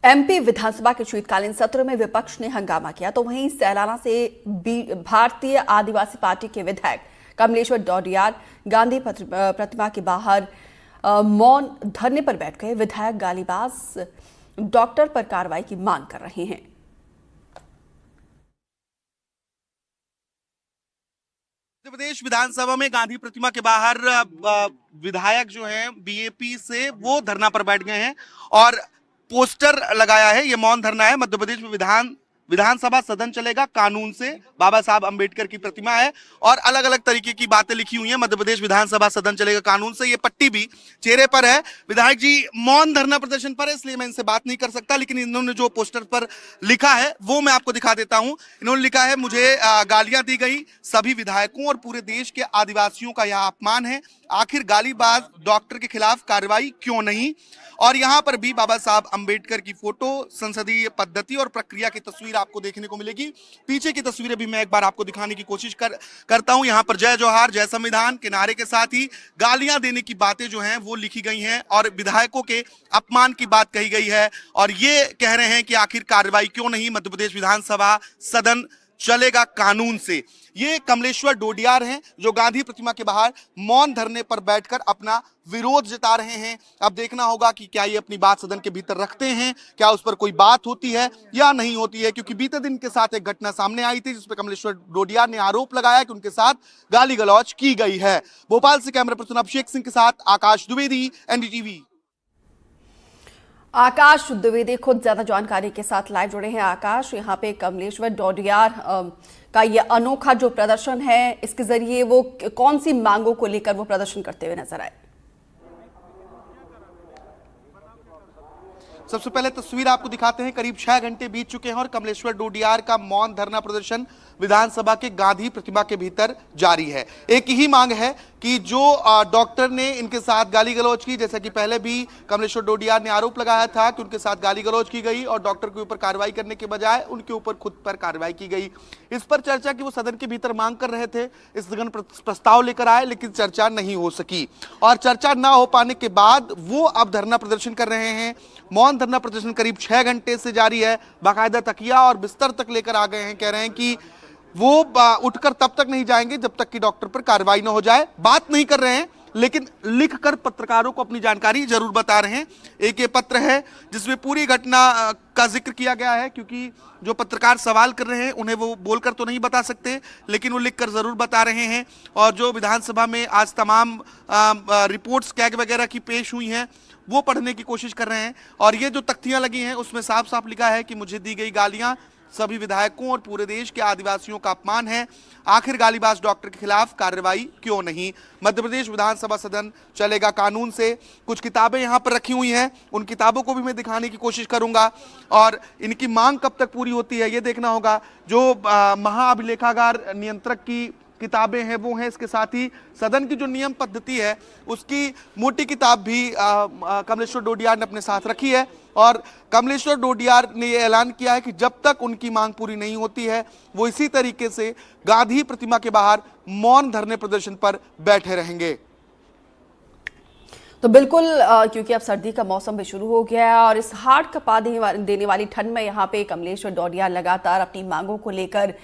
MP विधानसभा के शीतकालीन सत्र में विपक्ष ने हंगामा किया तो वहीं सैलाना से भारतीय आदिवासी पार्टी के विधायक कमलेश्वर डोडियार गांधी प्रतिमा के बाहर मौन धरने पर बैठ गए। विधायक गालीबाज डॉक्टर पर कार्रवाई की मांग कर रहे हैं। मध्य प्रदेश विधानसभा में गांधी प्रतिमा के बाहर विधायक जो हैं बीएपी से वो धरना पर बैठ गए हैं और पोस्टर लगाया है। ये मौन धरना है। मध्य प्रदेश में विधानसभा सदन चलेगा कानून से, बाबा साहब अंबेडकर की प्रतिमा है और अलग अलग तरीके की बातें लिखी हुई हैं। मध्य प्रदेश विधानसभा सदन चलेगा कानून से, ये पट्टी भी चेहरे पर है। विधायक जी मौन धरना प्रदर्शन पर है, इसलिए मैं इनसे बात नहीं कर सकता, लेकिन इन्होंने जो पोस्टर पर लिखा है वो मैं आपको दिखा देता हूं। इन्होंने लिखा है, मुझे गालियां दी गई, सभी विधायकों और पूरे देश के आदिवासियों का यह अपमान है, आखिर गालीबाज डॉक्टर के खिलाफ कार्रवाई क्यों नहीं। और यहाँ पर भी बाबा साहब अंबेडकर की फोटो, संसदीय पद्धति और प्रक्रिया की तस्वीर आपको देखने को मिलेगी। पीछे की तस्वीरें भी मैं एक बार आपको दिखाने की कोशिश करता हूं। यहाँ पर जय जोहार, जय संविधान के नारे के साथ ही गालियां देने की बातें जो हैं वो लिखी गई हैं और विधायकों के अपमान की बात कही गई है और ये कह रहे हैं कि आखिर कार्रवाई क्यों नहीं, मध्य प्रदेश विधानसभा सदन चलेगा कानून से। ये कमलेश्वर डोडियार हैं जो गांधी प्रतिमा के बाहर मौन धरने पर बैठकर अपना विरोध जता रहे हैं। अब देखना होगा कि क्या ये अपनी बात सदन के भीतर रखते हैं, क्या उस पर कोई बात होती है या नहीं होती है, क्योंकि बीते दिन के साथ एक घटना सामने आई थी जिसपे कमलेश्वर डोडियार ने आरोप लगाया कि उनके साथ गाली गलौज की गई है। भोपाल से कैमरा पर्सन अभिषेक सिंह के साथ आकाश द्विवेदी, एनडीटीवी। आकाश द्विवेदी खुद ज्यादा जानकारी के साथ लाइव जुड़े हैं। आकाश, यहाँ पे कमलेश्वर डोडियार का ये अनोखा जो प्रदर्शन है, इसके जरिए वो कौन सी मांगों को लेकर वो प्रदर्शन करते हुए नजर आए? सबसे पहले तस्वीर आपको दिखाते हैं। करीब 6 घंटे बीत चुके हैं और कमलेश्वर डोडियार का मौन धरना प्रदर्शन विधानसभा के गांधी प्रतिमा के भीतर जारी है। एक ही मांग है कि जो डॉक्टर ने इनके साथ गाली गलौज की, जैसा कि पहले भी कमलेश्वर डोडियार ने आरोप लगाया था कि उनके साथ गाली गलौज की गई और डॉक्टर के ऊपर कार्रवाई करने के बजाय उनके ऊपर खुद पर कार्रवाई की गई। इस पर चर्चा की वो सदन के भीतर मांग कर रहे थे, इस स्थगन प्रस्ताव लेकर आए, लेकिन चर्चा नहीं हो सकी और चर्चा ना हो पाने के बाद वो अब धरना प्रदर्शन कर रहे हैं। मौन धरना प्रदर्शन करीब 6 घंटे से जारी है। बाकायदा तकिया और बिस्तर तक लेकर आ गए हैं। कह रहे हैं कि वो उठकर तब तक नहीं जाएंगे जब तक कि डॉक्टर पर कार्रवाई न हो जाए। बात नहीं कर रहे हैं, लेकिन लिखकर पत्रकारों को अपनी जानकारी जरूर बता रहे हैं। एक ये पत्र है जिसमें पूरी घटना का जिक्र किया गया है, क्योंकि जो पत्रकार सवाल कर रहे हैं उन्हें वो बोलकर तो नहीं बता सकते, लेकिन वो लिखकर जरूर बता रहे हैं। और जो विधानसभा में आज तमाम रिपोर्ट्स कैग वगैरह की पेश हुई हैं वो पढ़ने की कोशिश कर रहे हैं और ये जो तख्तियां लगी हैं उसमें साफ साफ लिखा है कि मुझे दी गई गालियां सभी विधायकों और पूरे देश के आदिवासियों का अपमान है, आखिर गालीबाज डॉक्टर के खिलाफ कार्रवाई क्यों नहीं। मध्य प्रदेश विधानसभा सदन चलेगा कानून से। कुछ किताबें यहाँ पर रखी हुई हैं, उन किताबों को भी मैं दिखाने की कोशिश करूंगा और इनकी मांग कब तक पूरी होती है ये देखना होगा। जो महाअभिलेखागार नियंत्रक की किताबें हैं वो हैं, इसके साथ ही सदन की जो नियम पद्धति है उसकी मोटी किताब भी कमलेश्वर डोडियार ने अपने साथ रखी है और कमलेश्वर डोडियार ने यह ऐलान किया है कि जब तक उनकी मांग पूरी नहीं होती है वो इसी तरीके से गांधी प्रतिमा के बाहर मौन धरने प्रदर्शन पर बैठे रहेंगे। तो बिल्कुल, क्योंकि अब सर्दी का मौसम भी शुरू हो गया है और इस हार्ड कपा देने वाली ठंड में यहाँ पे कमलेश्वर डोडियार लगातार अपनी मांगों को लेकर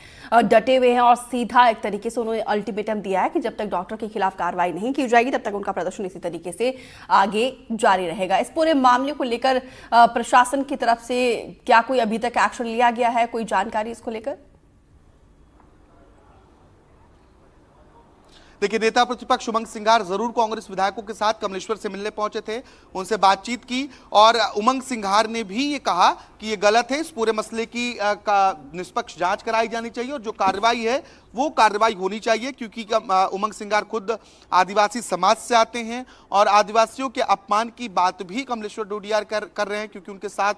डटे हुए हैं और सीधा एक तरीके से उन्होंने अल्टीमेटम दिया है कि जब तक डॉक्टर के खिलाफ कार्रवाई नहीं की जाएगी तब तक उनका प्रदर्शन इसी तरीके से आगे जारी रहेगा। इस पूरे मामले को लेकर प्रशासन की तरफ से क्या कोई अभी तक एक्शन लिया गया है, कोई जानकारी इसको लेकर? देखिए, नेता प्रतिपक्ष उमंग सिंघार जरूर कांग्रेस विधायकों के साथ कमलेश्वर से मिलने पहुंचे थे, उनसे बातचीत की और उमंग सिंघार ने भी ये कहा कि ये गलत है, इस पूरे मसले की निष्पक्ष जांच कराई जानी चाहिए और जो कार्रवाई है वो कार्रवाई होनी चाहिए, क्योंकि उमंग सिंघार खुद आदिवासी समाज से आते हैं और आदिवासियों के अपमान की बात भी कमलेश्वर डोडियार कर रहे हैं, क्योंकि उनके साथ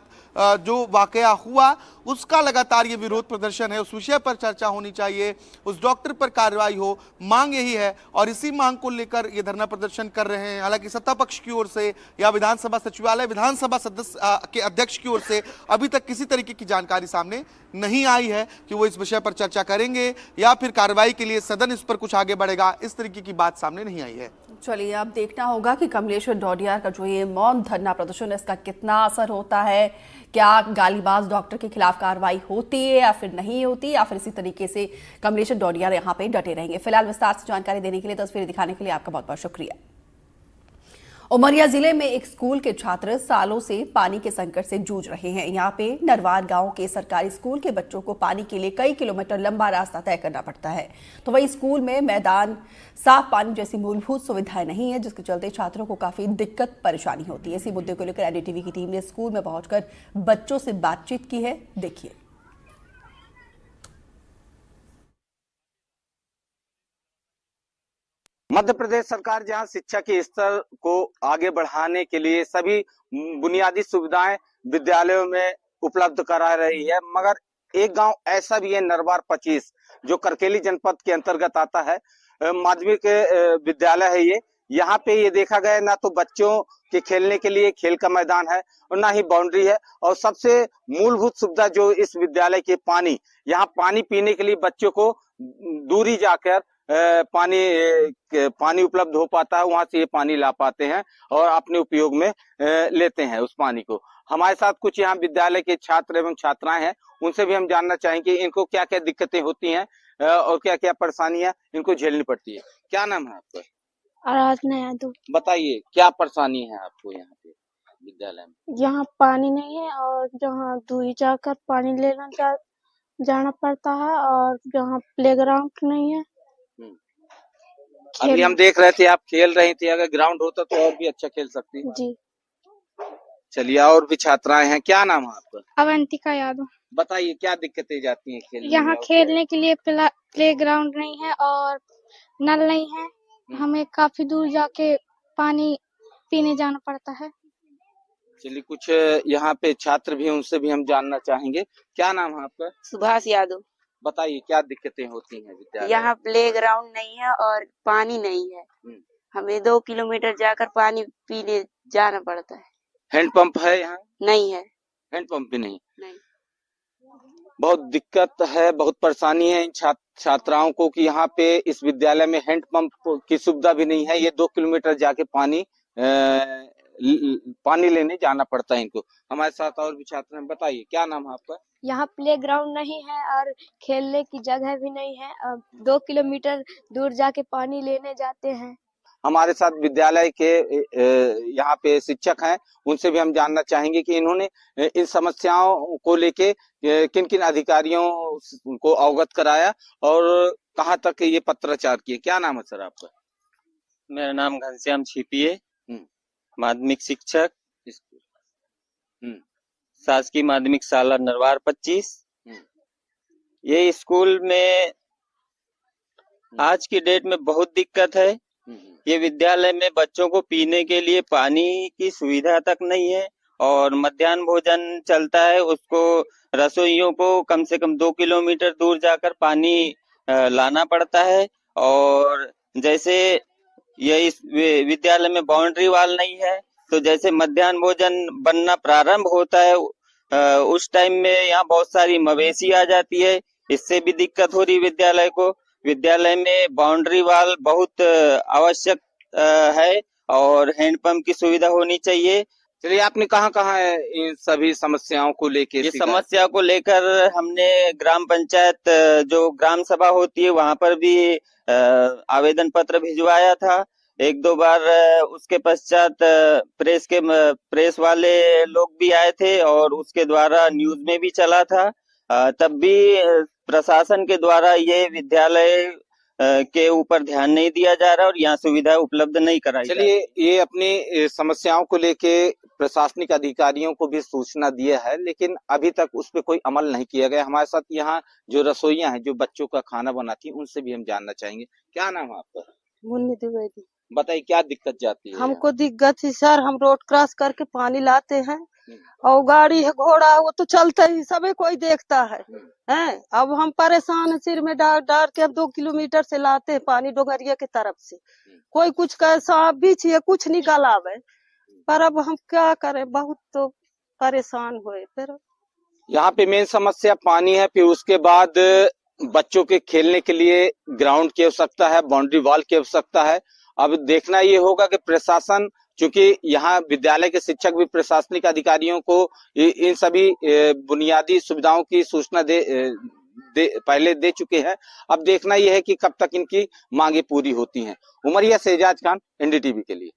जो वाकया हुआ उसका लगातार ये विरोध प्रदर्शन है। उस विषय पर चर्चा होनी चाहिए, उस डॉक्टर पर कार्रवाई हो, मांग यही है और इसी मांग को लेकर ये धरना प्रदर्शन कर रहे हैं। हालांकि सत्ता पक्ष की ओर से या विधानसभा सचिवालय विधानसभा सदस्य के अध्यक्ष की ओर से अभी तक किसी तरीके की जानकारी सामने नहीं आई है कि वो इस विषय पर चर्चा करेंगे या फिर कार्रवाई के लिए सदन इस पर कुछ आगे बढ़ेगा, इस तरीके की बात सामने नहीं आई है। चलिए अब देखना होगा कि कमलेश्वर डोडियार का जो ये मौन धरना प्रदर्शन है इसका कितना असर होता है। क्या गालीबाज डॉक्टर के खिलाफ कार्रवाई होती है या फिर नहीं होती, या फिर इसी तरीके से कमलेश्वर डोडियार यहाँ पे डटे रहेंगे। फिलहाल विस्तार से जानकारी देने के लिए, तस्वीरें दिखाने के लिए आपका बहुत बहुत शुक्रिया। उमरिया जिले में एक स्कूल के छात्र सालों से पानी के संकट से जूझ रहे हैं। यहाँ पे नरवार गांव के सरकारी स्कूल के बच्चों को पानी के लिए कई किलोमीटर लंबा रास्ता तय करना पड़ता है। तो वही स्कूल में मैदान, साफ पानी जैसी मूलभूत सुविधाएं नहीं है, जिसके चलते छात्रों को काफी दिक्कत परेशानी होती है। इसी मुद्दे को लेकर एनडीटीवी की टीम ने स्कूल में पहुंचकर बच्चों से बातचीत की है। देखिए। मध्य प्रदेश सरकार जहां शिक्षा के स्तर को आगे बढ़ाने के लिए सभी बुनियादी सुविधाएं विद्यालयों में उपलब्ध करा रही है, मगर एक गांव ऐसा भी है, नरवार 25, जो करकेली जनपद के अंतर्गत आता है। माध्यमिक विद्यालय है ये। यहाँ पे ये देखा गया ना तो बच्चों के खेलने के लिए खेल का मैदान है और ना ही बाउंड्री है, और सबसे मूलभूत सुविधा जो इस विद्यालय के पानी, यहाँ पानी पीने के लिए बच्चों को दूरी जाकर पानी उपलब्ध हो पाता है, वहां से ये पानी ला पाते हैं और अपने उपयोग में लेते हैं उस पानी को। हमारे साथ कुछ यहाँ विद्यालय के छात्र एवं छात्राएं हैं, उनसे भी हम जानना चाहेंगे इनको क्या क्या दिक्कतें होती हैं और क्या क्या परेशानियां इनको झेलनी पड़ती है। क्या नाम है आपका? आराधना यादव। बताइए क्या परेशानी है आपको यहाँ पे विद्यालय में? यहाँ पानी नहीं है और जहाँ दूरी जाकर पानी जाना पड़ता है, और जहाँ प्लेग्राउंड नहीं है। अभी हम देख रहे थे आप खेल रही थी, अगर ग्राउंड होता तो और भी अच्छा खेल सकती। जी। चलिए, और भी छात्राएं हैं, क्या नाम है आपका? अवंतिका यादव। बताइए क्या दिक्कतें जाती हैं खेलने? यहाँ खेलने के लिए प्लेग्राउंड नहीं है और नल नहीं है, हमें काफी दूर जाके पानी पीने जाना पड़ता है। चलिए, कुछ यहाँ पे छात्र भी हैं, उनसे भी हम जानना चाहेंगे। क्या नाम है आपका? सुभाष यादव। बताइए क्या दिक्कतें होती हैं विद्यालय? यहाँ प्लेग्राउंड नहीं है और पानी नहीं है, हमें 2 किलोमीटर जाकर पानी पीने जाना पड़ता है। हैंडपंप है यहाँ? नहीं है। हैंडपंप भी नहीं? नहीं। बहुत दिक्कत है, बहुत परेशानी है इन छात्राओं को कि यहाँ पे इस विद्यालय में हैंडपंप की सुविधा भी नहीं है। ये 2 किलोमीटर जाके पानी लेने जाना पड़ता है इनको। हमारे साथ और भी छात्र हैं, बताइए क्या नाम है आपका? यहाँ प्लेग्राउंड नहीं है और खेलने की जगह भी नहीं है, 2 किलोमीटर दूर जाके पानी लेने जाते हैं। हमारे साथ विद्यालय के यहाँ पे शिक्षक हैं, उनसे भी हम जानना चाहेंगे कि इन्होंने इन समस्याओं को लेके किन किन अधिकारियों को अवगत कराया और कहाँ तक ये पत्राचार किए। क्या नाम है सर आपका? मेरा नाम घनश्याम छिपिए, माध्यमिक शिक्षक, शासकीय माध्यमिक शाला नरवार 25। ये स्कूल में आज की डेट में बहुत दिक्कत है। ये विद्यालय में बच्चों को पीने के लिए पानी की सुविधा तक नहीं है, और मध्याह्न भोजन चलता है, उसको रसोइयों को कम से कम 2 किलोमीटर दूर जाकर पानी लाना पड़ता है। और जैसे ये इस विद्यालय में बाउंड्री वाल नहीं है, तो जैसे मध्याह्न भोजन बनना प्रारंभ होता है उस टाइम में यहाँ बहुत सारी मवेशी आ जाती है, इससे भी दिक्कत हो रही विद्यालय को। विद्यालय में बाउंड्री वाल बहुत आवश्यक है और हैंडपंप की सुविधा होनी चाहिए। चलिए, आपने कहाँ इन सभी समस्याओं को लेके? ये समस्या को लेकर हमने ग्राम पंचायत जो ग्राम सभा होती है वहां पर भी आवेदन पत्र भिजवाया था 1-2 बार। उसके पश्चात प्रेस वाले लोग भी आए थे और उसके द्वारा न्यूज में भी चला था। तब भी प्रशासन के द्वारा ये विद्यालय के ऊपर ध्यान नहीं दिया जा रहा और यहाँ सुविधा उपलब्ध नहीं कराई। चलिए, ये अपनी समस्याओं को लेके प्रशासनिक अधिकारियों को भी सूचना दिया है, लेकिन अभी तक उस पर कोई अमल नहीं किया गया। हमारे साथ यहाँ जो रसोइयां हैं, जो बच्चों का खाना बनाती हैं, उनसे भी हम जानना चाहेंगे। क्या नाम है आपका? मुन्नी द्विवेदी। बताइए क्या दिक्कत जाती है? हमको दिक्कत है सर, हम रोड क्रॉस करके पानी लाते हैं और गाड़ी है, घोड़ा है, वो तो चलता ही, सभी कोई देखता है। अब हम परेशान हैं, सिर में डार के हम 2 किलोमीटर से लाते हैं पानी डोंगरिया की तरफ से। कोई कुछ कहे सांप भी चाहिए, कुछ निकल आवे, पर अब हम क्या करें, बहुत तो परेशान हुए। फिर यहाँ पे मेन समस्या पानी है, फिर उसके बाद बच्चों के खेलने के लिए ग्राउंड की आवश्यकता है, बाउंड्री वॉल की आवश्यकता है। अब देखना ये होगा कि प्रशासन, चूंकि यहाँ विद्यालय के शिक्षक भी प्रशासनिक अधिकारियों को इन सभी बुनियादी सुविधाओं की सूचना पहले दे चुके हैं। अब देखना यह है कि कब तक इनकी मांगे पूरी होती हैं। उमरिया से एजाज खान, एनडीटीवी के लिए।